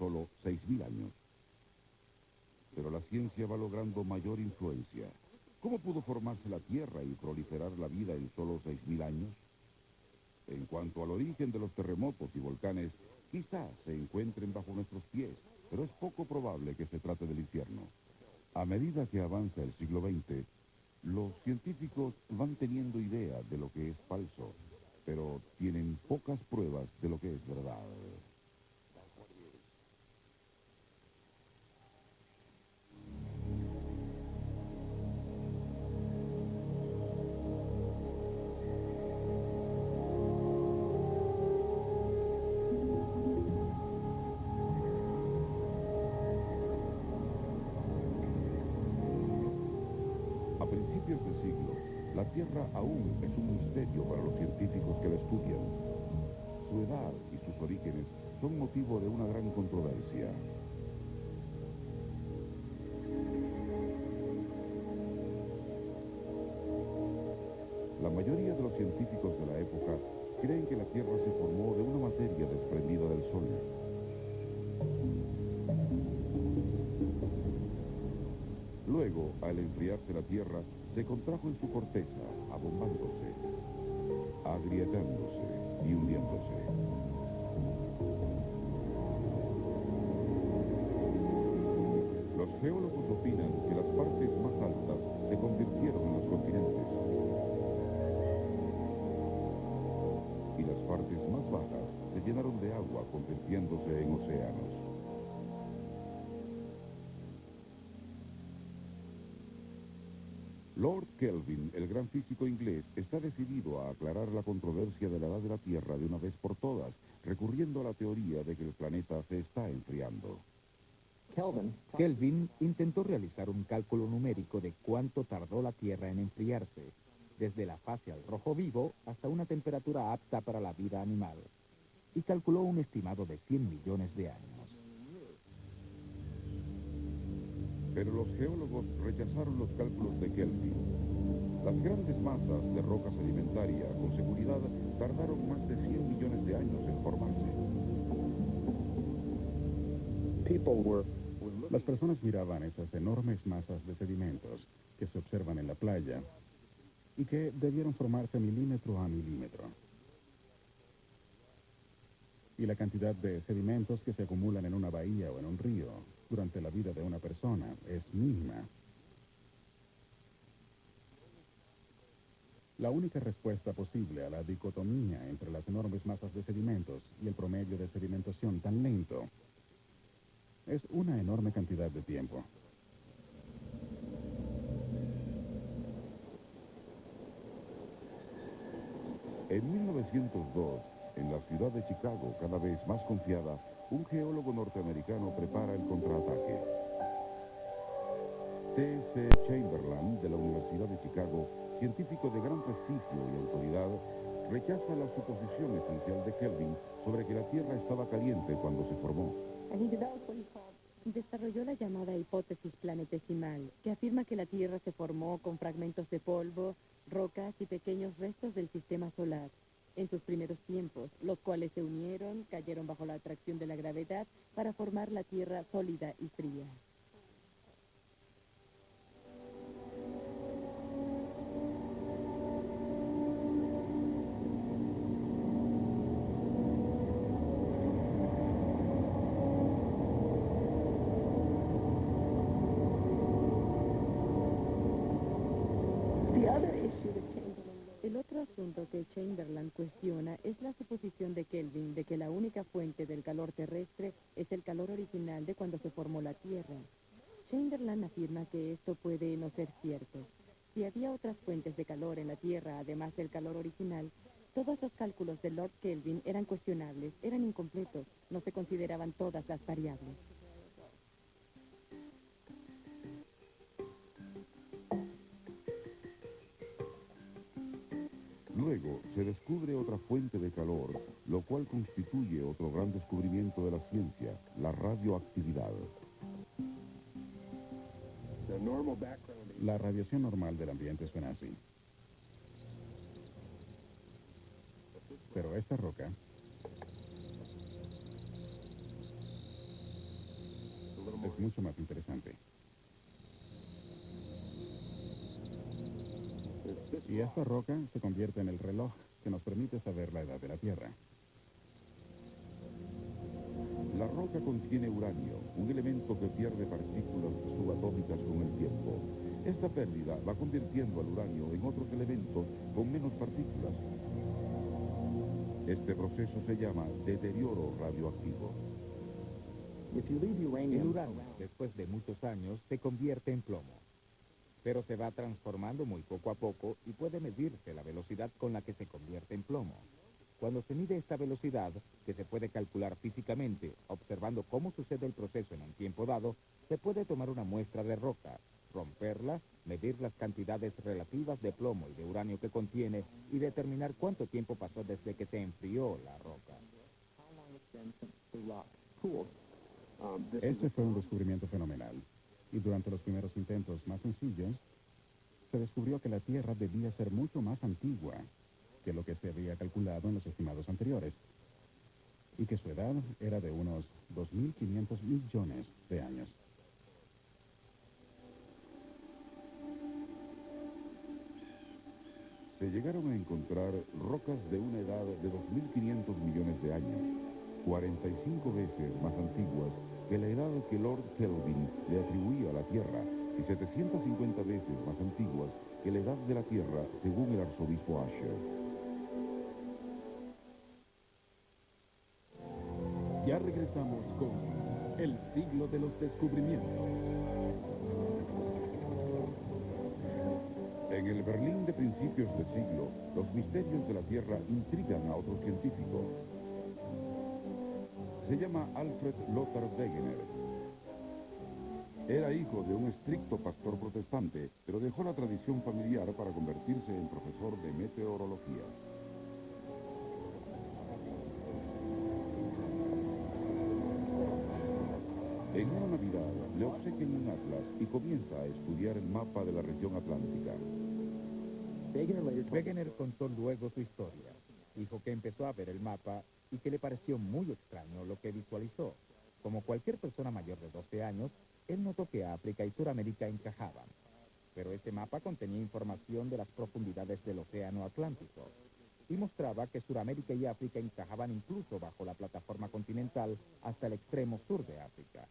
solo 6.000 años. Pero la ciencia va logrando mayor influencia. ¿Cómo pudo formarse la Tierra y proliferar la vida en solo 6.000 años? En cuanto al origen de los terremotos y volcanes, quizás se encuentren bajo nuestros pies, pero es poco probable que se trate del infierno. A medida que avanza el siglo XX, los científicos van teniendo idea de lo que es falso, pero tienen pocas pruebas de lo que es verdad. A principios del siglo, la Tierra aún es un misterio para los científicos que la estudian. Su edad y sus orígenes son motivo de una gran controversia. La mayoría de los científicos de la época creen que la Tierra se formó de una materia desprendida del Sol. Luego, al enfriarse la Tierra, se contrajo en su corteza, abombándose, agrietándose y hundiéndose. Los geólogos opinan que las partes más altas se convirtieron en los continentes y las partes más bajas se llenaron de agua, convirtiéndose en océanos. Lord Kelvin, el gran físico inglés, está decidido a aclarar la controversia de la edad de la Tierra de una vez por todas, recurriendo a la teoría de que el planeta se está enfriando. Kelvin intentó realizar un cálculo numérico de cuánto tardó la Tierra en enfriarse, desde la fase al rojo vivo hasta una temperatura apta para la vida animal, y calculó un estimado de 100 millones de años. Pero los geólogos rechazaron los cálculos de Kelvin. Las grandes masas de roca sedimentaria, con seguridad, tardaron más de 100 millones de años en formarse. Las personas miraban esas enormes masas de sedimentos que se observan en la playa y que debieron formarse milímetro a milímetro. Y la cantidad de sedimentos que se acumulan en una bahía o en un río durante la vida de una persona es mínima. La única respuesta posible a la dicotomía entre las enormes masas de sedimentos y el promedio de sedimentación tan lento es una enorme cantidad de tiempo. En 1902, en la ciudad de Chicago, cada vez más confiada, un geólogo norteamericano prepara el contraataque. T.C. Chamberlain, de la Universidad de Chicago, científico de gran prestigio y autoridad, rechaza la suposición esencial de Kelvin sobre que la Tierra estaba caliente cuando se formó. Desarrolló la llamada hipótesis planetesimal, que afirma que la Tierra se formó con fragmentos de polvo, rocas y pequeños restos del sistema solar. En sus primeros tiempos, los cuales se unieron, cayeron bajo la atracción de la gravedad para formar la Tierra sólida y fría. El otro asunto que Chamberlain cuestiona es la suposición de Kelvin de que la única fuente del calor terrestre es el calor original de cuando se formó la Tierra. Chamberlain afirma que esto puede no ser cierto. Si había otras fuentes de calor en la Tierra además del calor original, todos los cálculos de Lord Kelvin eran cuestionables, eran incompletos, no se consideraban todas las variables. Luego, se descubre otra fuente de calor, lo cual constituye otro gran descubrimiento de la ciencia, la radioactividad. La radiación normal del ambiente suena así. Pero esta roca mucho más interesante. Y esta roca se convierte en el reloj que nos permite saber la edad de la Tierra. La roca contiene uranio, un elemento que pierde partículas subatómicas con el tiempo. Esta pérdida va convirtiendo al uranio en otros elementos con menos partículas. Este proceso se llama deterioro radioactivo. El uranio, después de muchos años, se convierte en plomo. Pero se va transformando muy poco a poco y puede medirse la velocidad con la que se convierte en plomo. Cuando se mide esta velocidad, que se puede calcular físicamente, observando cómo sucede el proceso en un tiempo dado, se puede tomar una muestra de roca, romperla, medir las cantidades relativas de plomo y de uranio que contiene y determinar cuánto tiempo pasó desde que se enfrió la roca. Este fue un descubrimiento fenomenal. Y durante los primeros intentos más sencillos, se descubrió que la Tierra debía ser mucho más antigua que lo que se había calculado en los estimados anteriores, y que su edad era de unos 2.500 millones de años. Se llegaron a encontrar rocas de una edad de 2.500 millones de años, 45 veces más antiguas que la edad que Lord Kelvin le atribuía a la Tierra y 750 veces más antiguas que la edad de la Tierra según el arzobispo Asher. Ya regresamos con el siglo de los descubrimientos. En el Berlín de principios de siglo, los misterios de la Tierra intrigan a otro científico. Se llama Alfred Lothar Wegener. Era hijo de un estricto pastor protestante, pero dejó la tradición familiar para convertirse en profesor de meteorología. En una Navidad le obsequian un atlas y comienza a estudiar el mapa de la región atlántica. Wegener contó luego su historia. Dijo que empezó a ver el mapa y que le pareció muy extraño lo que visualizó. Como cualquier persona mayor de 12 años, él notó que África y Suramérica encajaban. Pero ese mapa contenía información de las profundidades del océano Atlántico y mostraba que Suramérica y África encajaban incluso bajo la plataforma continental hasta el extremo sur de África.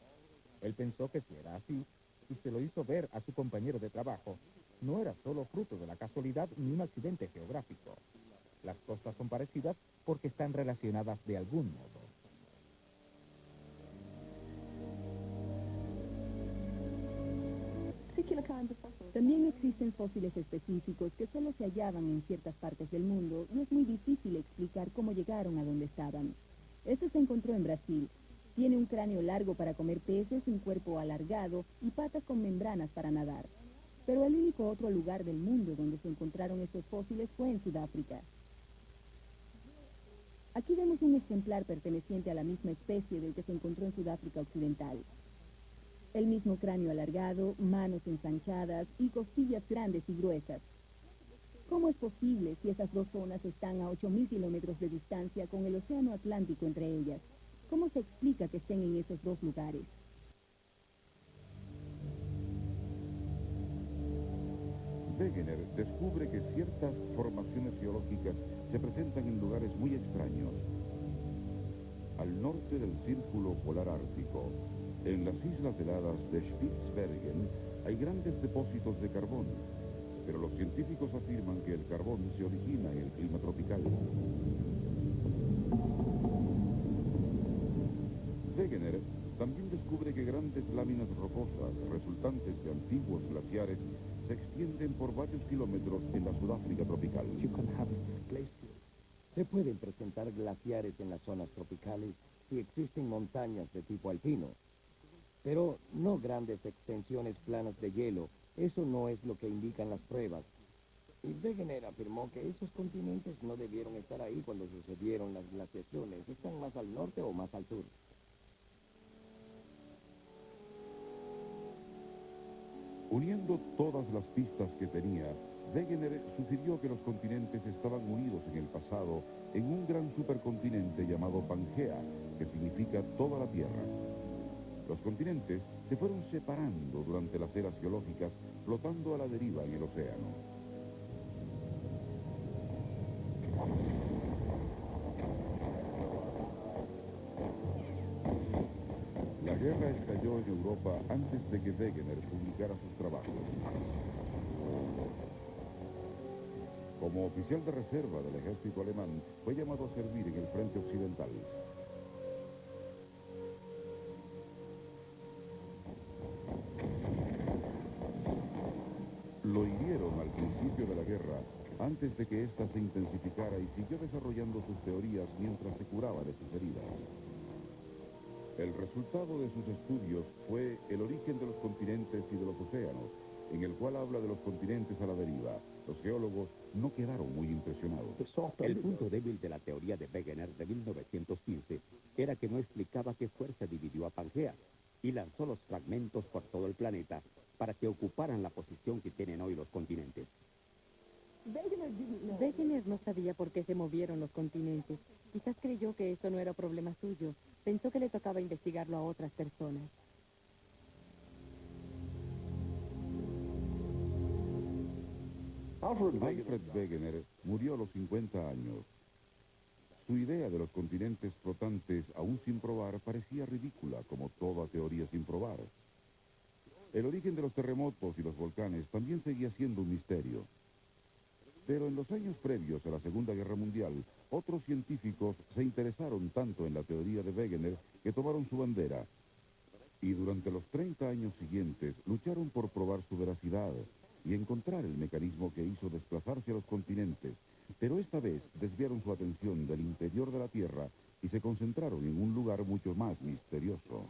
Él pensó que si era así, y se lo hizo ver a su compañero de trabajo, no era solo fruto de la casualidad ni un accidente geográfico. Las costas son parecidas porque están relacionadas de algún modo. También existen fósiles específicos que solo se hallaban en ciertas partes del mundo y es muy difícil explicar cómo llegaron a donde estaban. Este se encontró en Brasil. Tiene un cráneo largo para comer peces, un cuerpo alargado y patas con membranas para nadar. Pero el único otro lugar del mundo donde se encontraron estos fósiles fue en Sudáfrica. Aquí vemos un ejemplar perteneciente a la misma especie del que se encontró en Sudáfrica Occidental. El mismo cráneo alargado, manos ensanchadas y costillas grandes y gruesas. ¿Cómo es posible si esas dos zonas están a 8.000 kilómetros de distancia con el océano Atlántico entre ellas? ¿Cómo se explica que estén en esos dos lugares? Wegener descubre que ciertas formaciones geológicas se presentan en lugares muy extraños. Al norte del Círculo Polar Ártico, en las islas heladas de Spitsbergen, hay grandes depósitos de carbón, pero los científicos afirman que el carbón se origina en el clima tropical. Wegener también descubre que grandes láminas rocosas resultantes de antiguos glaciares se extienden por varios kilómetros en la Sudáfrica tropical. Se pueden presentar glaciares en las zonas tropicales si existen montañas de tipo alpino, pero no grandes extensiones planas de hielo. Eso no es lo que indican las pruebas. Y Wegener afirmó que esos continentes no debieron estar ahí cuando sucedieron las glaciaciones. Están más al norte o más al sur. Uniendo todas las pistas que tenía, Wegener sugirió que los continentes estaban unidos en el pasado en un gran supercontinente llamado Pangea, que significa toda la Tierra. Los continentes se fueron separando durante las eras geológicas, flotando a la deriva en el océano. La guerra estalló en Europa antes de que Wegener publicara sus trabajos. Como oficial de reserva del ejército alemán, fue llamado a servir en el frente occidental. Lo hirieron al principio de la guerra, antes de que ésta se intensificara, y siguió desarrollando sus teorías mientras se curaba de sus heridas. El resultado de sus estudios fue El origen de los continentes y de los océanos, en el cual habla de los continentes a la deriva. Los geólogos no quedaron muy impresionados. El punto débil de la teoría de Wegener de 1915 era que no explicaba qué fuerza dividió a Pangea y lanzó los fragmentos por todo el planeta para que ocuparan la posición que tienen hoy los continentes. Wegener no sabía por qué se movieron los continentes. Quizás creyó que eso no era problema suyo. Pensó que le tocaba investigarlo a otras personas. Alfred Wegener murió a los 50 años. Su idea de los continentes flotantes, aún sin probar, parecía ridícula, como toda teoría sin probar. El origen de los terremotos y los volcanes también seguía siendo un misterio. Pero en los años previos a la Segunda Guerra Mundial, otros científicos se interesaron tanto en la teoría de Wegener que tomaron su bandera. Y durante los 30 años siguientes lucharon por probar su veracidad y encontrar el mecanismo que hizo desplazarse a los continentes. Pero esta vez desviaron su atención del interior de la Tierra y se concentraron en un lugar mucho más misterioso.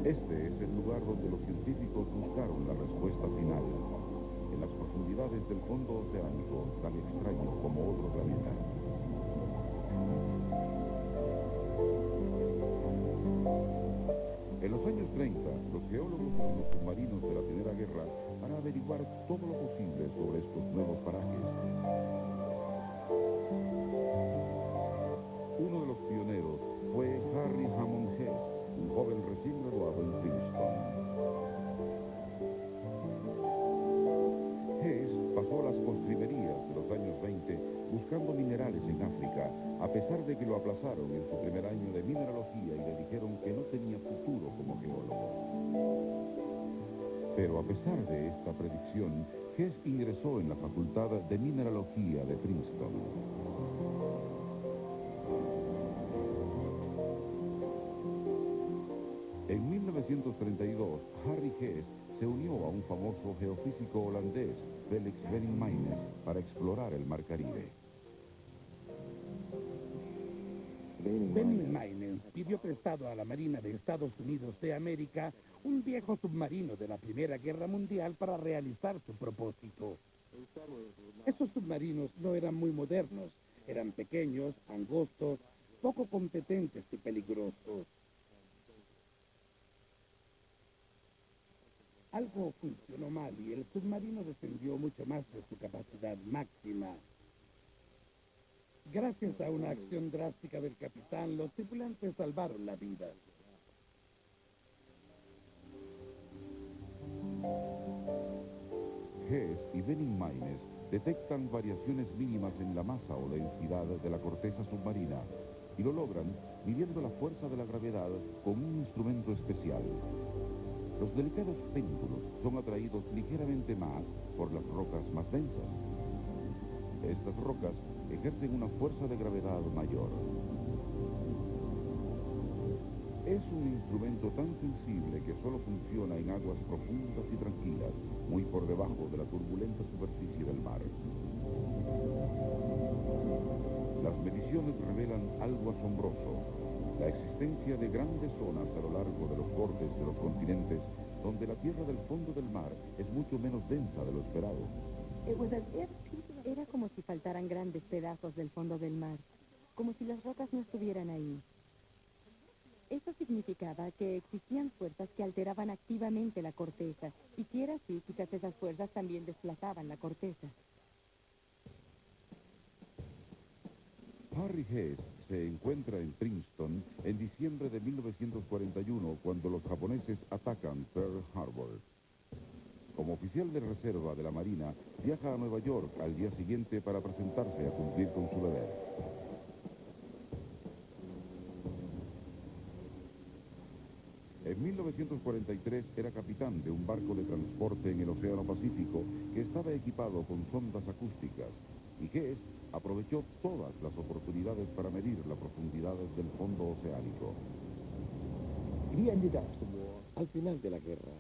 Este es el lugar donde los científicos buscaron la respuesta final, en las profundidades del fondo oceánico, tan extraño como otro planeta. En los años 30, los geólogos de los submarinos de la Primera Guerra van a averiguar todo lo posible sobre estos nuevos parajes. Uno de los pioneros fue Harry Hammond Hess, un joven recién graduado en Princeton. Hess pasó a las postrimerías de los años 20 buscando minerales en África, a pesar de que lo aplazaron en su primer año de mineralogía y le dijeron que no tenía futuro como geólogo. Pero a pesar de esta predicción, Hess ingresó en la Facultad de Mineralogía de Princeton. En 1932, Harry Hess se unió a un famoso geofísico holandés, Felix Benning-Maines, para explorar el Mar Caribe. Benning-Maines pidió prestado a la Marina de Estados Unidos de América un viejo submarino de la Primera Guerra Mundial para realizar su propósito. Esos submarinos no eran muy modernos, eran pequeños, angostos, poco competentes y peligrosos. Algo funcionó mal y el submarino descendió mucho más de su capacidad máxima. Gracias a una acción drástica del capitán, los tripulantes salvaron la vida. Hess y Benning-Maines detectan variaciones mínimas en la masa o densidad de la corteza submarina y lo logran midiendo la fuerza de la gravedad con un instrumento especial. Los delicados péndulos son atraídos ligeramente más por las rocas más densas. Estas rocas ejercen una fuerza de gravedad mayor. Es un instrumento tan sensible que solo funciona en aguas profundas y tranquilas, muy por debajo de la turbulenta superficie del mar. Las mediciones revelan algo asombroso: la existencia de grandes zonas a lo largo de los bordes de los continentes donde la tierra del fondo del mar es mucho menos densa de lo esperado. Era como si faltaran grandes pedazos del fondo del mar, como si las rocas no estuvieran ahí. Esto significaba que existían fuerzas que alteraban activamente la corteza, y si era así, quizás esas fuerzas también desplazaban la corteza. Harry Hess se encuentra en Princeton en diciembre de 1941 cuando los japoneses atacan Pearl Harbor. Como oficial de reserva de la Marina, viaja a Nueva York al día siguiente para presentarse a cumplir con su deber. En 1943 era capitán de un barco de transporte en el Océano Pacífico que estaba equipado con sondas acústicas, y Hess aprovechó todas las oportunidades para medir las profundidades del fondo oceánico. Al final de la guerra,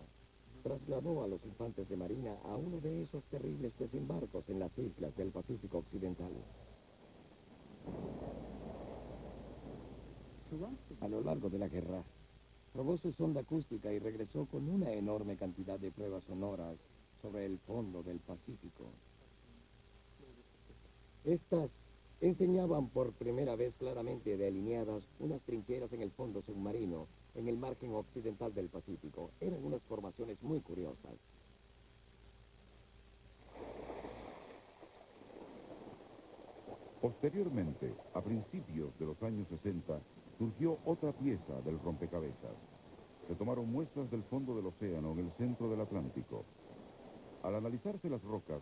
trasladó a los infantes de marina a uno de esos terribles desembarcos en las islas del Pacífico Occidental. A lo largo de la guerra, probó su sonda acústica y regresó con una enorme cantidad de pruebas sonoras sobre el fondo del Pacífico. Estas enseñaban por primera vez claramente delineadas unas trincheras en el fondo submarino, en el margen occidental del Pacífico. Eran unas formaciones muy curiosas. Posteriormente, a principios de los años 60, surgió otra pieza del rompecabezas. Se tomaron muestras del fondo del océano en el centro del Atlántico. Al analizarse las rocas,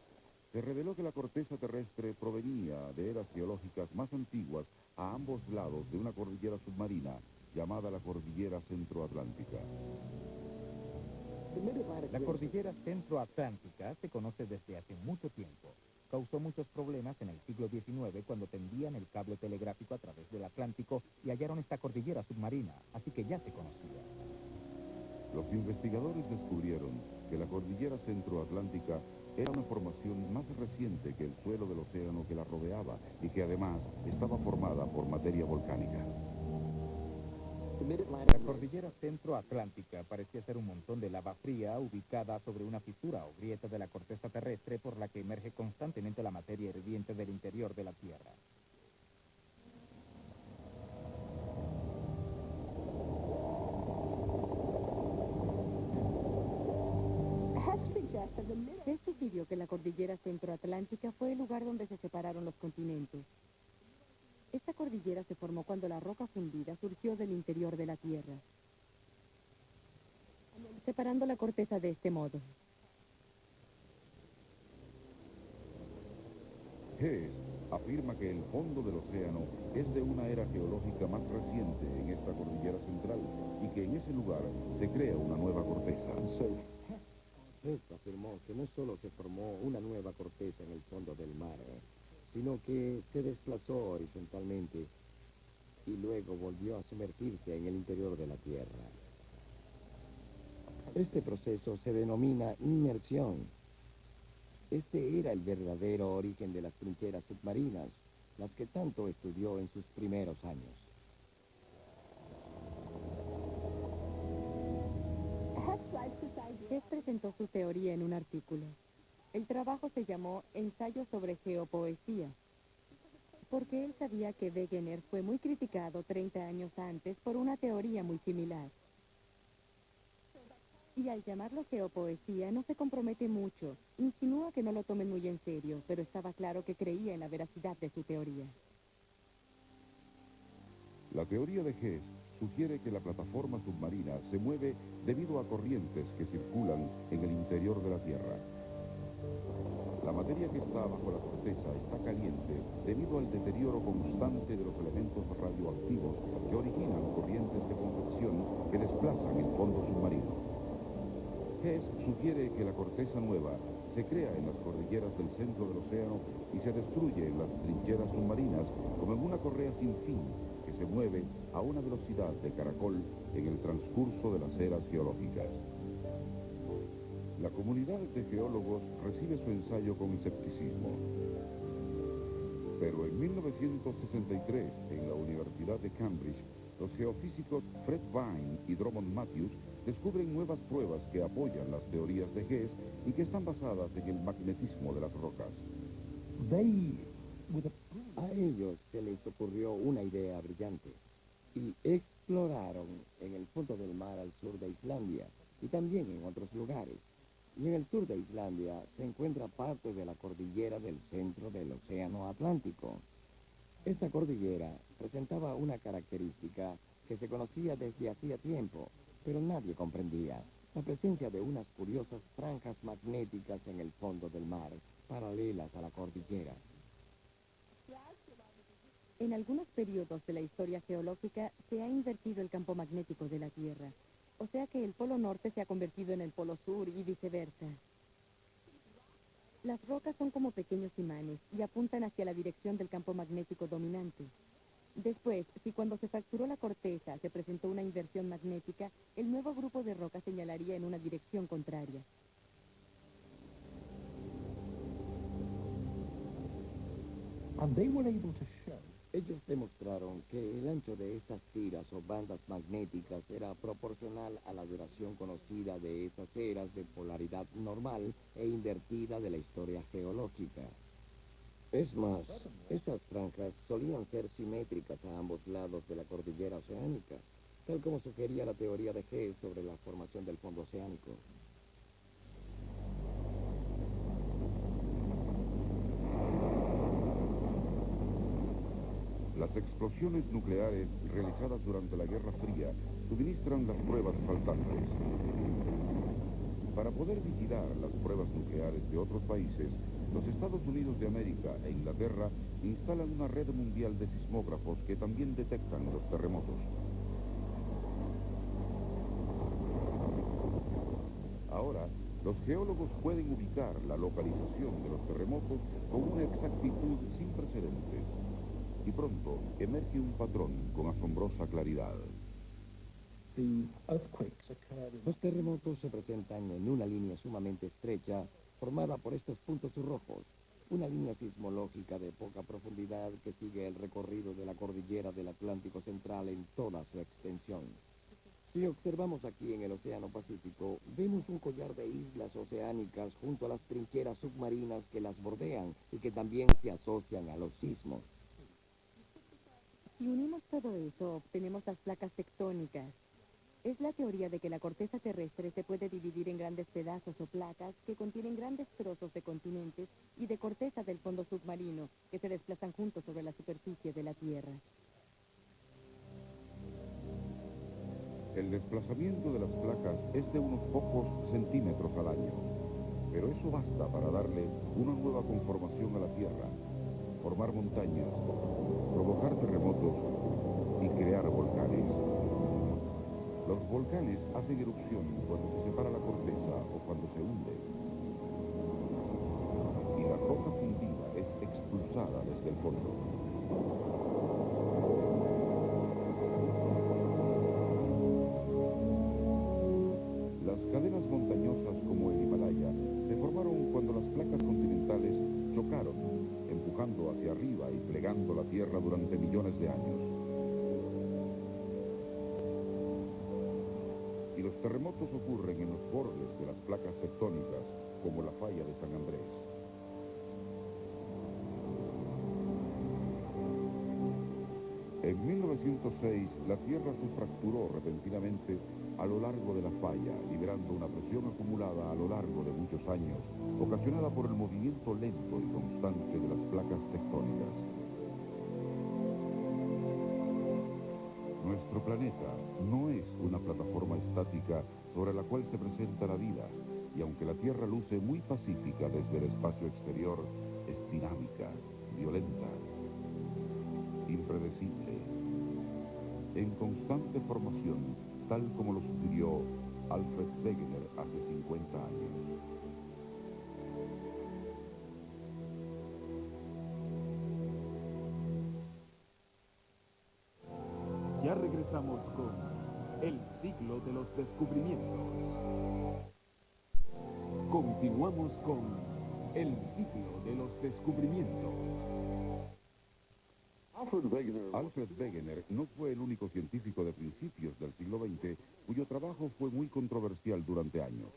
se reveló que la corteza terrestre provenía de eras geológicas más antiguas a ambos lados de una cordillera submarina llamada la Cordillera Centroatlántica. La cordillera centroatlántica se conoce desde hace mucho tiempo. Causó muchos problemas en el siglo XIX cuando tendían el cable telegráfico a través del Atlántico y hallaron esta cordillera submarina, así que ya se conocía. Los investigadores descubrieron que la cordillera centroatlántica era una formación más reciente que el suelo del océano que la rodeaba y que además estaba formada por materia volcánica. La cordillera centroatlántica parecía ser un montón de lava fría ubicada sobre una fisura o grieta de la corteza terrestre por la que emerge constantemente la materia hirviente del interior de la Tierra. Hess sugirió que la cordillera centroatlántica fue el lugar donde se separaron los continentes. Esta cordillera se formó cuando la roca fundida surgió del interior de la Tierra, separando la corteza de este modo. Hess afirma que el fondo del océano es de una era geológica más reciente en esta cordillera central y que en ese lugar se crea una nueva corteza. Hess afirmó que no solo se formó una nueva corteza en el fondo del mar, sino que se desplazó horizontalmente y luego volvió a sumergirse en el interior de la Tierra. Este proceso se denomina inmersión. Este era el verdadero origen de las trincheras submarinas, las que tanto estudió en sus primeros años. Hess presentó su teoría en un artículo. El trabajo se llamó Ensayo sobre Geopoesía, porque él sabía que Wegener fue muy criticado 30 años antes por una teoría muy similar. Y al llamarlo geopoesía no se compromete mucho, insinúa que no lo tomen muy en serio, pero estaba claro que creía en la veracidad de su teoría. La teoría de Hess sugiere que la plataforma submarina se mueve debido a corrientes que circulan en el interior de la Tierra. La materia que está bajo la corteza está caliente debido al deterioro constante de los elementos radioactivos que originan corrientes de convección que desplazan el fondo submarino. Hess sugiere que la corteza nueva se crea en las cordilleras del centro del océano y se destruye en las trincheras submarinas como en una correa sin fin que se mueve a una velocidad de caracol en el transcurso de las eras geológicas. La comunidad de geólogos recibe su ensayo con escepticismo. Pero en 1963, en la Universidad de Cambridge, los geofísicos Fred Vine y Drummond Matthews descubren nuevas pruebas que apoyan las teorías de Hess y que están basadas en el magnetismo de las rocas. A ellos se les ocurrió una idea brillante y Exploraron en el fondo del mar al sur de Islandia y también en otros lugares. Y en el sur de Islandia se encuentra parte de la cordillera del centro del Océano Atlántico. Esta cordillera presentaba una característica que se conocía desde hacía tiempo, pero nadie comprendía: la presencia de unas curiosas franjas magnéticas en el fondo del mar, paralelas a la cordillera. En algunos periodos de la historia geológica se ha invertido el campo magnético de la Tierra, o sea que el polo norte se ha convertido en el polo sur y viceversa. Las rocas son como pequeños imanes y apuntan hacia la dirección del campo magnético dominante. Después, si cuando se fracturó la corteza se presentó una inversión magnética, el nuevo grupo de rocas señalaría en una dirección contraria. Ellos demostraron que el ancho de esas tiras o bandas magnéticas era proporcional a la duración conocida de esas eras de polaridad normal e invertida de la historia geológica. Es más, esas franjas solían ser simétricas a ambos lados de la cordillera oceánica, tal como sugería la teoría de G sobre la formación del fondo oceánico. Las explosiones nucleares realizadas durante la Guerra Fría suministran las pruebas faltantes. Para poder vigilar las pruebas nucleares de otros países, los Estados Unidos de América e Inglaterra instalan una red mundial de sismógrafos que también detectan los terremotos. Ahora, los geólogos pueden ubicar la localización de los terremotos con una exactitud sin precedentes. Y pronto emerge un patrón con asombrosa claridad. Los terremotos se presentan en una línea sumamente estrecha, formada por estos puntos rojos, una línea sismológica de poca profundidad que sigue el recorrido de la cordillera del Atlántico Central en toda su extensión. Si observamos aquí en el Océano Pacífico, vemos un collar de islas oceánicas junto a las trincheras submarinas que las bordean y que también se asocian a los sismos. Si unimos todo eso, obtenemos las placas tectónicas. Es la teoría de que la corteza terrestre se puede dividir en grandes pedazos o placas que contienen grandes trozos de continentes y de corteza del fondo submarino que se desplazan juntos sobre la superficie de la Tierra. El desplazamiento de las placas es de unos pocos centímetros al año, pero eso basta para darle una nueva conformación a la Tierra, formar montañas, provocar terremotos y crear volcanes. Los volcanes hacen erupción cuando se separa la corteza o cuando se hunde. Y la roca fundida es expulsada desde el fondo. Las cadenas montañosas como el Himalaya se formaron cuando las placas continentales chocaron, empujando hacia arriba y plegando la Tierra durante millones de años. Y los terremotos ocurren en los bordes de las placas tectónicas, como la falla de San Andrés. En 1906, la Tierra se fracturó repentinamente a lo largo de la falla, liberando una presión acumulada a lo largo de muchos años, ocasionada por el movimiento lento y constante de las placas tectónicas. Nuestro planeta no es una plataforma estática sobre la cual se presenta la vida, y aunque la Tierra luce muy pacífica desde el espacio exterior, es dinámica, violenta, impredecible, en constante formación, tal como lo sugirió Alfred Wegener hace 50 años. Ya regresamos con el siglo de los descubrimientos. Continuamos con el siglo de los descubrimientos. Alfred Wegener no fue el único científico de principios del siglo XX cuyo trabajo fue muy controversial durante años.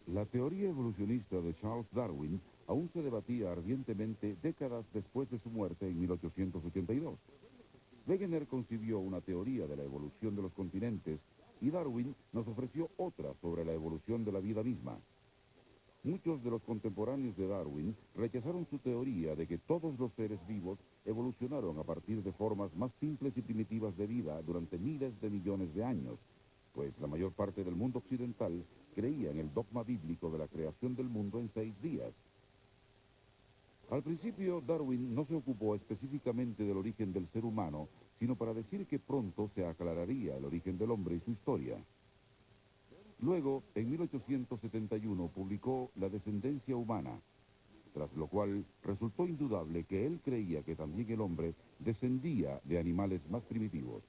La teoría evolucionista de Charles Darwin aún se debatía ardientemente décadas después de su muerte en 1882. Wegener concibió una teoría de la evolución de los continentes y Darwin nos ofreció otra sobre la evolución de la vida misma. Muchos de los contemporáneos de Darwin rechazaron su teoría de que todos los seres vivos evolucionaron a partir de formas más simples y primitivas de vida durante miles de millones de años, pues la mayor parte del mundo occidental creía en el dogma bíblico de la creación del mundo en 6 días. Al principio, Darwin no se ocupó específicamente del origen del ser humano, sino para decir que pronto se aclararía el origen del hombre y su historia. Luego, en 1871, publicó La descendencia humana, tras lo cual resultó indudable que él creía que también el hombre descendía de animales más primitivos.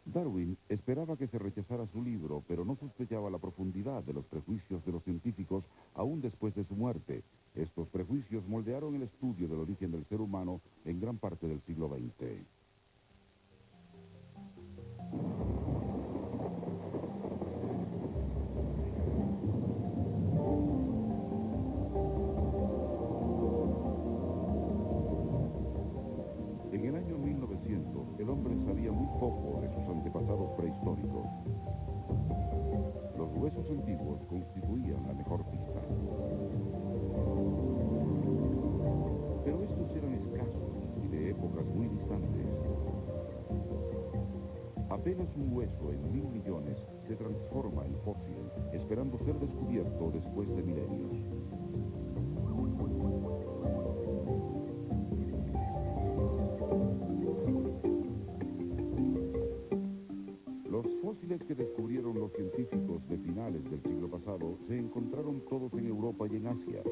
Darwin esperaba que se rechazara su libro, pero no sospechaba la profundidad de los prejuicios de los científicos aún después de su muerte. Estos prejuicios moldearon el estudio del origen del ser humano en gran parte del siglo XX. En el año 1900, el hombre sabía muy poco de sus antepasados prehistóricos. Los huesos antiguos constituían la mejor pista. Pero estos eran escasos y de épocas muy distantes. Apenas un hueso en 1000 millones se transforma en fósil, esperando ser descubierto después de milenios. Los fósiles que descubrieron los científicos de finales del siglo pasado se encontraron todos en Europa y en Asia.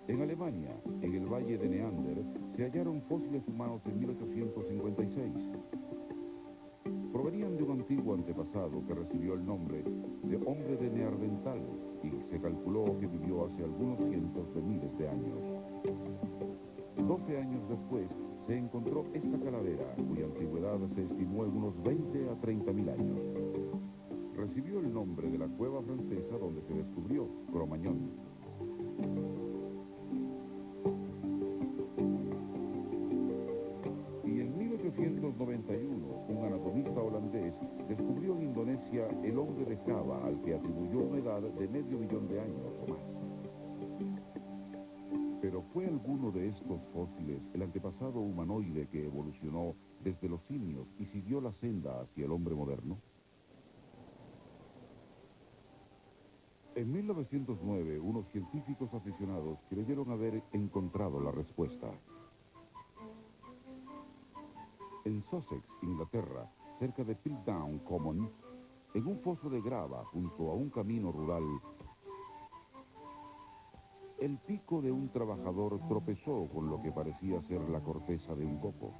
En Alemania, en el valle de Neander, se hallaron fósiles humanos en 1856. Provenían de un antiguo antepasado que recibió el nombre de hombre de Neandertal y se calculó que vivió hace algunos cientos de miles de años. 12 años después, se encontró esta calavera, cuya antigüedad se estimó en unos 20 a 30.000 años. Recibió el nombre de la cueva francesa donde se descubrió, Cro-Magnon. Y en 1891, un anatomista holandés descubrió en Indonesia el hombre de Java, al que atribuyó una edad de medio millón de años o más. Pero ¿fue alguno de estos fósiles el antepasado humanoide que evolucionó desde los simios y siguió la senda hacia el hombre moderno? En 1909, unos científicos aficionados creyeron haber encontrado la respuesta. En Sussex, Inglaterra, cerca de Piltdown Common, en un foso de grava junto a un camino rural, el pico de un trabajador tropezó con lo que parecía ser la corteza de un coco.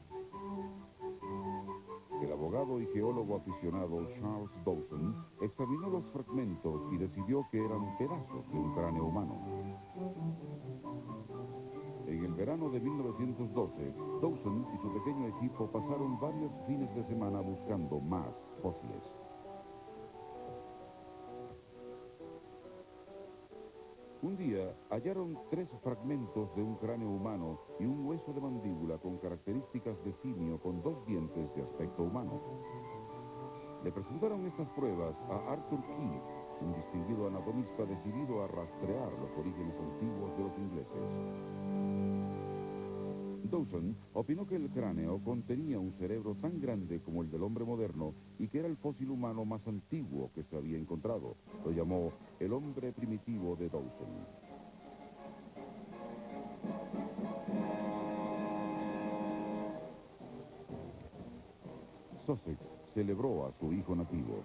El abogado y geólogo aficionado Charles Dawson examinó los fragmentos y decidió que eran pedazos de un cráneo humano. En el verano de 1912, Dawson y su pequeño equipo pasaron varios fines de semana buscando más fósiles. Un día hallaron 3 fragmentos de un cráneo humano y un hueso de mandíbula con características de simio con 2 dientes de aspecto humano. Le presentaron estas pruebas a Arthur Keith, un distinguido anatomista decidido a rastrear los orígenes antiguos de los ingleses. Dawson opinó que el cráneo contenía un cerebro tan grande como el del hombre moderno y que era el fósil humano más antiguo que se había encontrado. Lo llamó el hombre primitivo de Dawson. Sussex celebró a su hijo nativo.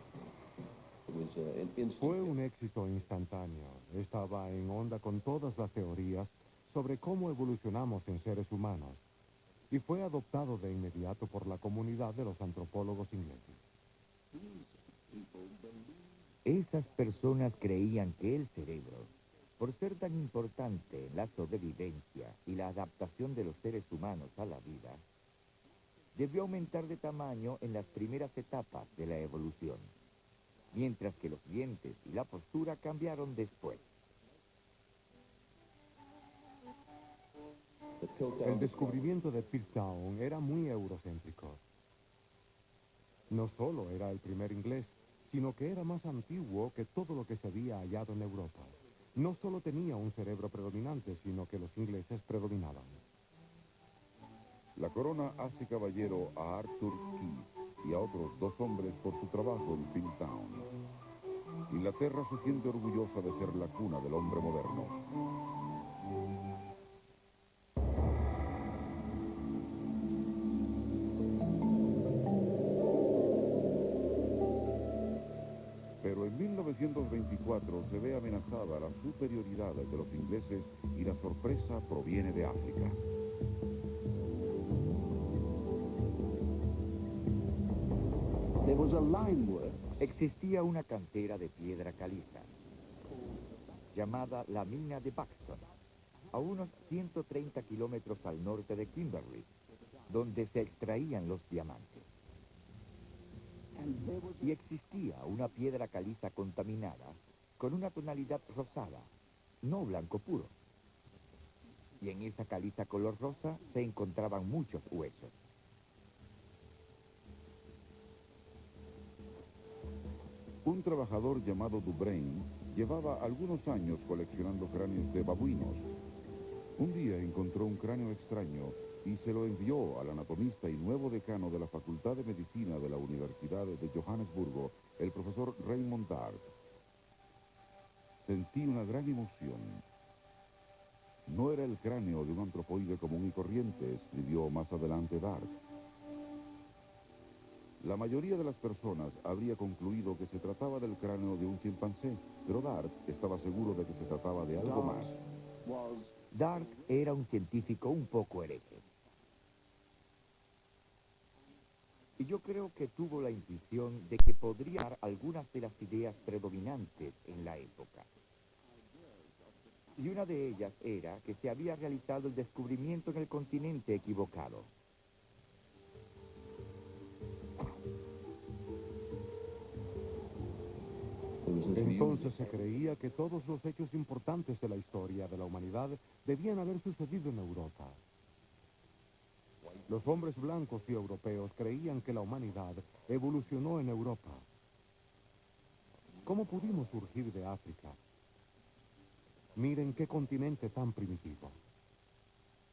Fue un éxito instantáneo. Estaba en onda con todas las teorías sobre cómo evolucionamos en seres humanos, y fue adoptado de inmediato por la comunidad de los antropólogos ingleses. Esas personas creían que el cerebro, por ser tan importante en la sobrevivencia y la adaptación de los seres humanos a la vida, debió aumentar de tamaño en las primeras etapas de la evolución, mientras que los dientes y la postura cambiaron después. El descubrimiento de Piltdown era muy eurocéntrico. No solo era el primer inglés, sino que era más antiguo que todo lo que se había hallado en Europa. No solo tenía un cerebro predominante, sino que los ingleses predominaban. La corona hace caballero a Arthur Keith y a otros 2 hombres por su trabajo en Piltdown. Inglaterra se siente orgullosa de ser la cuna del hombre moderno. Pero en 1924 se ve amenazada la superioridad de los ingleses y la sorpresa proviene de África. Existía una cantera de piedra caliza, llamada la mina de Buxton, a unos 130 kilómetros al norte de Kimberley, donde se extraían los diamantes. Y existía una piedra caliza contaminada con una tonalidad rosada, no blanco puro. Y en esa caliza color rosa se encontraban muchos huesos. Un trabajador llamado Dubrain llevaba algunos años coleccionando cráneos de babuinos. Un día encontró un cráneo extraño y se lo envió al anatomista y nuevo decano de la Facultad de Medicina de la Universidad de Johannesburgo, el profesor Raymond Dart. Sentí una gran emoción. No era el cráneo de un antropoide común y corriente, escribió más adelante Dart. La mayoría de las personas habría concluido que se trataba del cráneo de un chimpancé, pero Dart estaba seguro de que se trataba de algo más. Dart era un científico un poco hereje. Y yo creo que tuvo la intuición de que podría dar algunas de las ideas predominantes en la época. Y una de ellas era que se había realizado el descubrimiento en el continente equivocado. Entonces se creía que todos los hechos importantes de la historia de la humanidad debían haber sucedido en Europa. Los hombres blancos y europeos creían que la humanidad evolucionó en Europa. ¿Cómo pudimos surgir de África? Miren qué continente tan primitivo.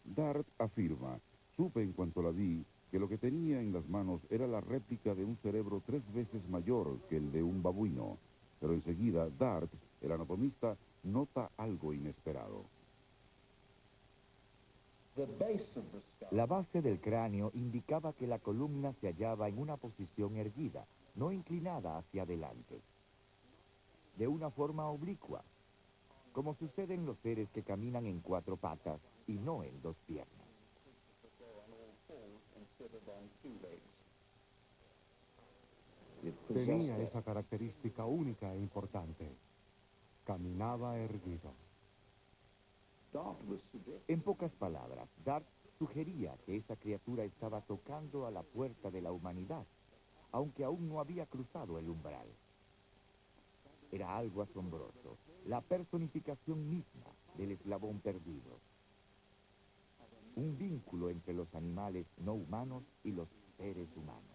Dart afirma, supe en cuanto la vi, que lo que tenía en las manos era la réplica de un cerebro 3 veces mayor que el de un babuino. Pero enseguida, Dart, el anatomista, nota algo inesperado. La base del cráneo indicaba que la columna se hallaba en una posición erguida, no inclinada hacia adelante, de una forma oblicua, como sucede en los seres que caminan en 4 patas y no en 2 piernas. Tenía esa característica única e importante. Caminaba erguido. En pocas palabras, Dart sugería que esa criatura estaba tocando a la puerta de la humanidad, aunque aún no había cruzado el umbral. Era algo asombroso, la personificación misma del eslabón perdido. Un vínculo entre los animales no humanos y los seres humanos.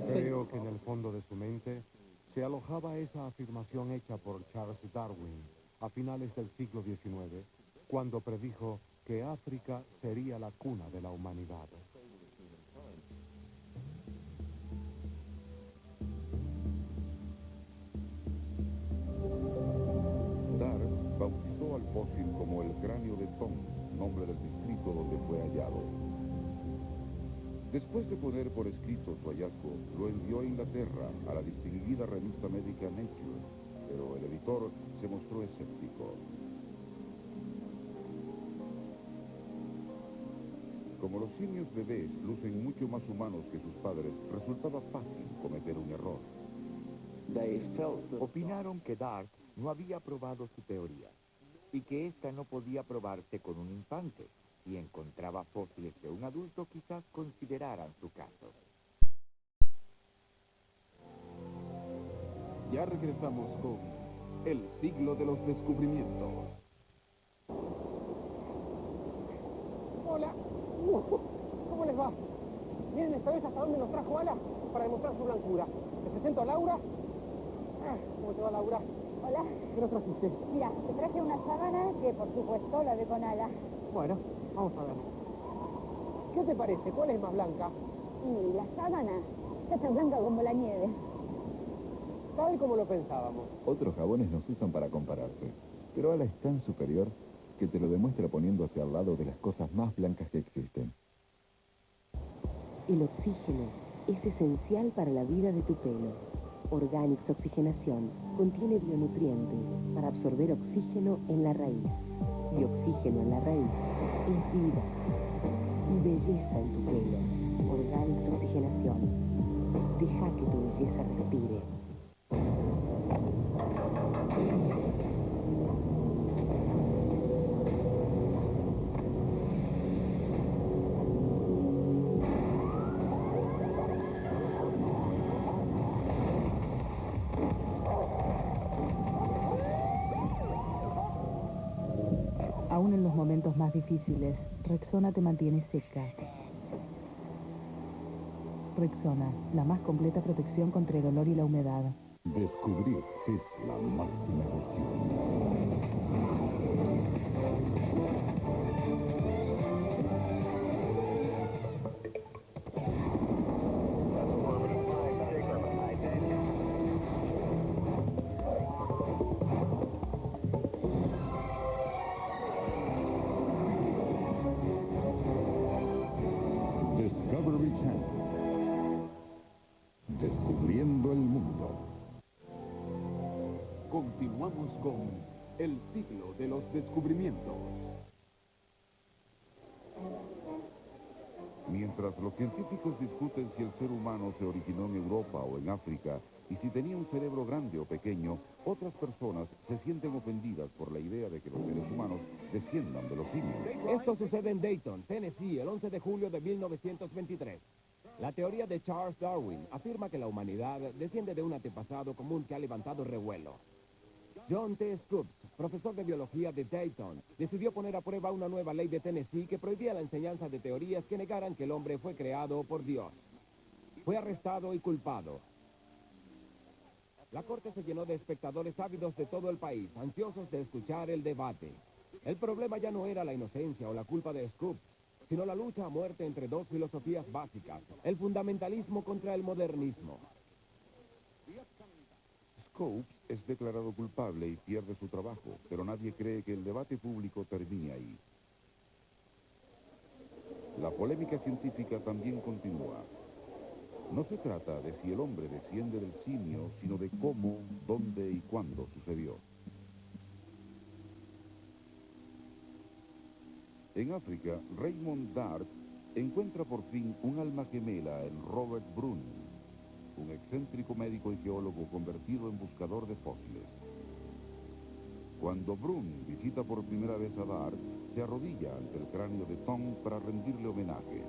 Creo que en el fondo de su mente se alojaba esa afirmación hecha por Charles Darwin a finales del siglo XIX, cuando predijo que África sería la cuna de la humanidad. Dart bautizó al fósil como el cráneo de Tom, nombre del distrito donde fue hallado. Después de poner por escrito su hallazgo, lo envió a Inglaterra, a la distinguida revista médica Nature, pero el editor se mostró escéptico. Como los simios bebés lucen mucho más humanos que sus padres, resultaba fácil cometer un error. Opinaron que Dart no había probado su teoría y que ésta no podía probarse con un infante. Si encontraba fósiles de un adulto, quizás consideraran su caso. Ya regresamos con el siglo de los descubrimientos. Hola. ¿Cómo les va? Miren esta vez hasta dónde nos trajo Ala para demostrar su blancura. Les presento a Laura. ¿Cómo te va, Laura? Hola. ¿Qué nos trajiste? Mira, te traje una sábana que por supuesto la ve con ala. Bueno, vamos a ver. ¿Qué te parece? ¿Cuál es más blanca? Y la sábana está tan blanca como la nieve. Tal como lo pensábamos. Otros jabones no se usan para compararse, pero Ala es tan superior que te lo demuestra poniéndose al lado de las cosas más blancas que existen. El oxígeno es esencial para la vida de tu pelo. Organics Oxigenación contiene bionutrientes para absorber oxígeno en la raíz. Y oxígeno en la raíz es vida y belleza en tu pelo. Organics Oxigenación. Deja que tu belleza respire. Aún en los momentos más difíciles, Rexona te mantiene seca. Rexona, la más completa protección contra el olor y la humedad. Descubrir es la máxima emoción. Discovery Channel. Descubriendo el mundo. Continuamos con el siglo de los descubrimientos. Mientras los científicos discuten si el ser humano se originó en Europa o en África y si tenía un cerebro grande o pequeño, otras personas se sienten ofendidas por la idea de que los seres humanos desciendan de los simios. Esto sucede en Dayton, Tennessee, el 11 de julio de 1923. La teoría de Charles Darwin afirma que la humanidad desciende de un antepasado común que ha levantado revuelo. John T. Scopes, profesor de biología de Dayton, decidió poner a prueba una nueva ley de Tennessee que prohibía la enseñanza de teorías que negaran que el hombre fue creado por Dios. Fue arrestado y culpado. La corte se llenó de espectadores ávidos de todo el país, ansiosos de escuchar el debate. El problema ya no era la inocencia o la culpa de Scopes, sino la lucha a muerte entre dos filosofías básicas, el fundamentalismo contra el modernismo. Scopes es declarado culpable y pierde su trabajo, pero nadie cree que el debate público termine ahí. La polémica científica también continúa. No se trata de si el hombre desciende del simio, sino de cómo, dónde y cuándo sucedió. En África, Raymond Dart encuentra por fin un alma gemela en Robert Brun, un excéntrico médico y geólogo convertido en buscador de fósiles. Cuando Brun visita por primera vez a Dart, se arrodilla ante el cráneo de Tom para rendirle homenaje.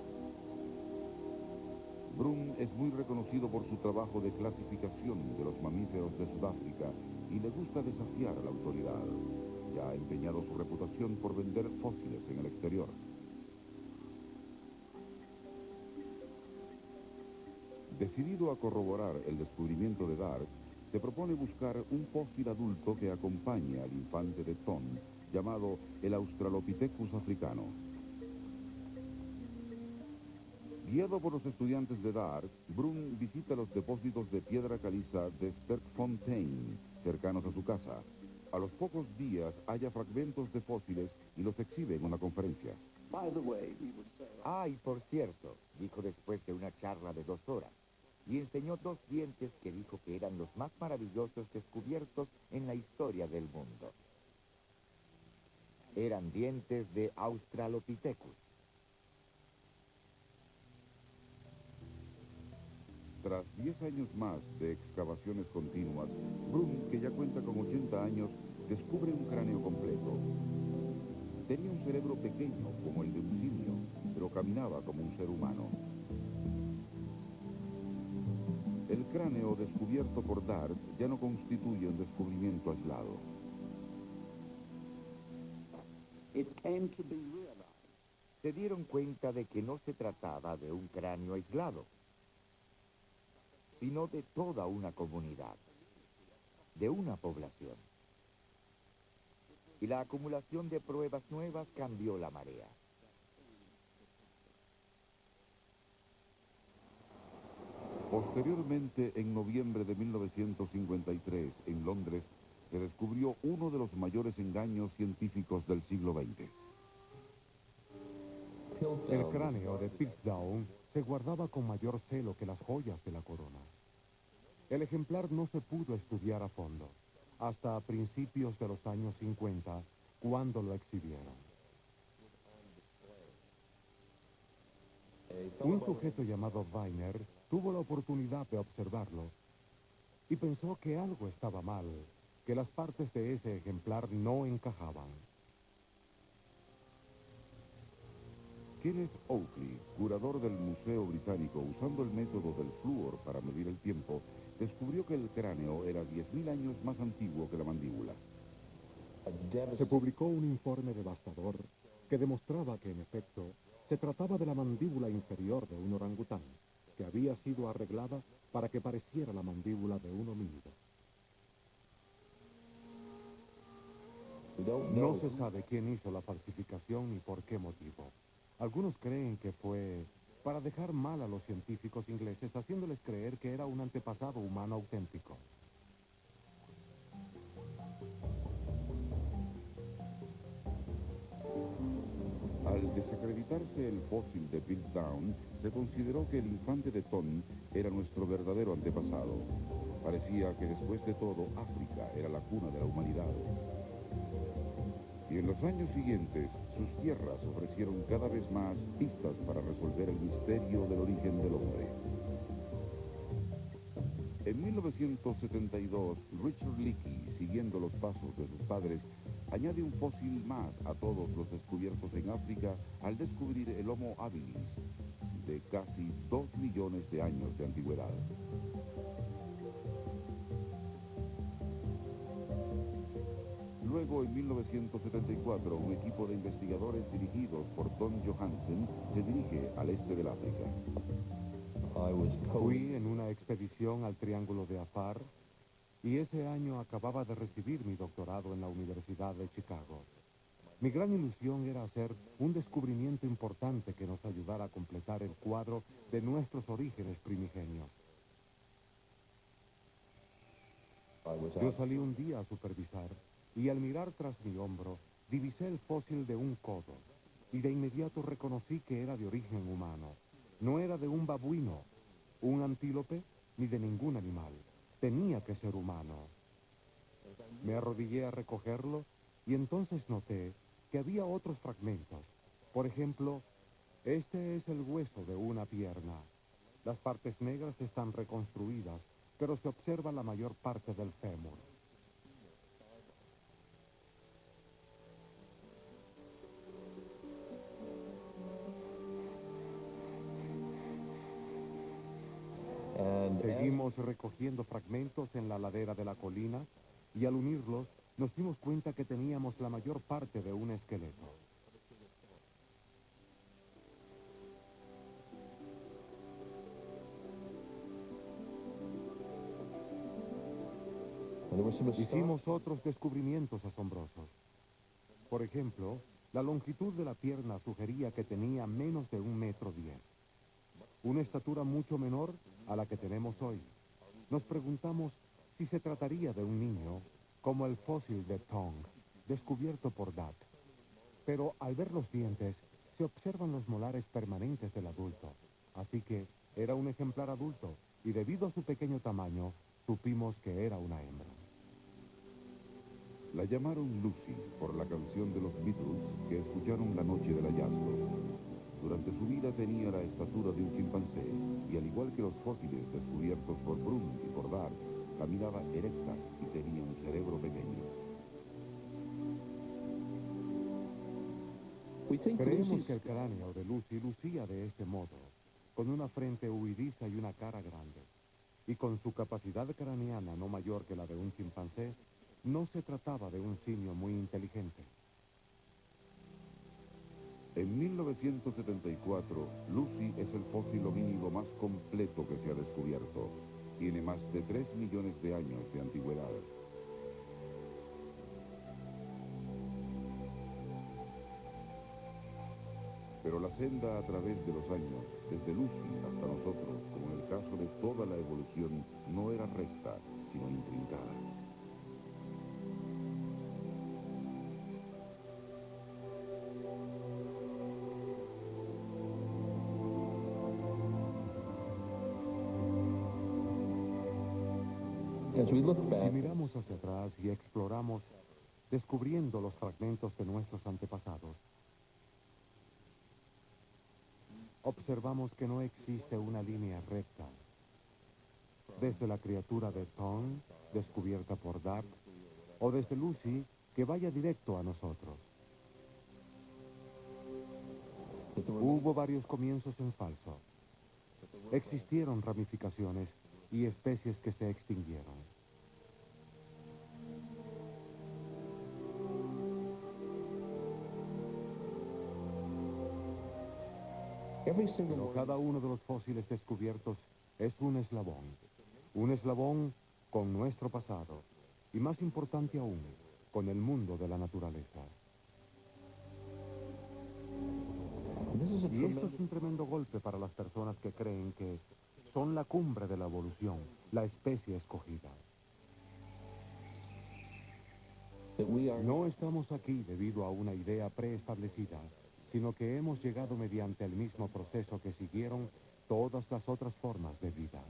Brun es muy reconocido por su trabajo de clasificación de los mamíferos de Sudáfrica y le gusta desafiar a la autoridad. Ya ha empeñado su reputación por vender fósiles en el exterior. Decidido a corroborar el descubrimiento de Dart, se propone buscar un fósil adulto que acompañe al infante de Tom, llamado el Australopithecus africano. Guiado por los estudiantes de Dart, Brun visita los depósitos de piedra caliza de Sterkfontein, cercanos a su casa. A los pocos días halla fragmentos de fósiles y los exhibe en una conferencia. Y por cierto, dijo después de una charla de 2 horas, y enseñó 2 dientes que dijo que eran los más maravillosos descubiertos en la historia del mundo. Eran dientes de Australopithecus. Tras 10 años más de excavaciones continuas, Brun, que ya cuenta con 80 años, descubre un cráneo completo. Tenía un cerebro pequeño, como el de un simio, pero caminaba como un ser humano. El cráneo descubierto por Dart ya no constituye un descubrimiento aislado. Se dieron cuenta de que no se trataba de un cráneo aislado, sino de toda una comunidad, de una población. Y la acumulación de pruebas nuevas cambió la marea. Posteriormente, en noviembre de 1953, en Londres, se descubrió uno de los mayores engaños científicos del siglo XX. El cráneo de Piltdown se guardaba con mayor celo que las joyas de la corona. El ejemplar no se pudo estudiar a fondo, hasta a principios de los años 50, cuando lo exhibieron. Un sujeto llamado Weiner tuvo la oportunidad de observarlo y pensó que algo estaba mal, que las partes de ese ejemplar no encajaban. Kenneth Oakley, curador del Museo Británico, usando el método del flúor para medir el tiempo, descubrió que el cráneo era 10.000 años más antiguo que la mandíbula. Se publicó un informe devastador que demostraba que, en efecto, se trataba de la mandíbula inferior de un orangután, que había sido arreglada para que pareciera la mandíbula de un homínido. No se sabe quién hizo la falsificación ni por qué motivo. Algunos creen que fue para dejar mal a los científicos ingleses, haciéndoles creer que era un antepasado humano auténtico. Al desacreditarse el fósil de Piltdown, se consideró que el infante de Ton era nuestro verdadero antepasado. Parecía que después de todo, África era la cuna de la humanidad. Y en los años siguientes, sus tierras ofrecieron cada vez más pistas para resolver el misterio del origen del hombre. En 1972, Richard Leakey, siguiendo los pasos de sus padres, añade un fósil más a todos los descubiertos en África al descubrir el Homo habilis, de casi 2 millones de años de antigüedad. Luego, en 1974, un equipo de investigadores dirigidos por Don Johansen se dirige al este del África. Fui en una expedición al Triángulo de Afar y ese año acababa de recibir mi doctorado en la Universidad de Chicago. Mi gran ilusión era hacer un descubrimiento importante que nos ayudara a completar el cuadro de nuestros orígenes primigenios. Yo salí un día a supervisar y al mirar tras mi hombro divisé el fósil de un codo y de inmediato reconocí que era de origen humano. No era de un babuino, un antílope, ni de ningún animal. Tenía que ser humano. Me arrodillé a recogerlo y entonces noté que había otros fragmentos. Por ejemplo, este es el hueso de una pierna. Las partes negras están reconstruidas, pero se observa la mayor parte del fémur. Seguimos recogiendo fragmentos en la ladera de la colina y al unirlos nos dimos cuenta que teníamos la mayor parte de un esqueleto. Hicimos otros descubrimientos asombrosos. Por ejemplo, la longitud de la pierna sugería que tenía menos de 1,10 m. Una estatura mucho menor a la que tenemos hoy. Nos preguntamos si se trataría de un niño, como el fósil de Tong, descubierto por Dart. Pero al ver los dientes, se observan los molares permanentes del adulto. Así que era un ejemplar adulto, y debido a su pequeño tamaño, supimos que era una hembra. La llamaron Lucy por la canción de los Beatles que escucharon la noche del hallazgo. Durante su vida tenía la estatura de un chimpancé y al igual que los fósiles descubiertos por Brun y por Dart, caminaba erecta y tenía un cerebro pequeño. Creemos que el cráneo de Lucy lucía de este modo, con una frente huidiza y una cara grande. y con su capacidad craneana no mayor que la de un chimpancé, no se trataba de un simio muy inteligente. En 1974, Lucy es el fósil homínido más completo que se ha descubierto. Tiene más de 3 millones de años de antigüedad. Pero la senda a través de los años, desde Lucy hasta nosotros, como en el caso de toda la evolución, no era recta, sino intrincada. Si miramos hacia atrás y exploramos, descubriendo los fragmentos de nuestros antepasados, observamos que no existe una línea recta. Desde la criatura de Thorne, descubierta por Dark, o desde Lucy, que vaya directo a nosotros. Hubo varios comienzos en falso. Existieron ramificaciones y especies que se extinguieron. Pero cada uno de los fósiles descubiertos es un eslabón con nuestro pasado, y más importante aún, con el mundo de la naturaleza. Y esto es un tremendo golpe para las personas que creen que son la cumbre de la evolución, la especie escogida. No estamos aquí debido a una idea preestablecida, sino que hemos llegado mediante el mismo proceso que siguieron todas las otras formas de vida.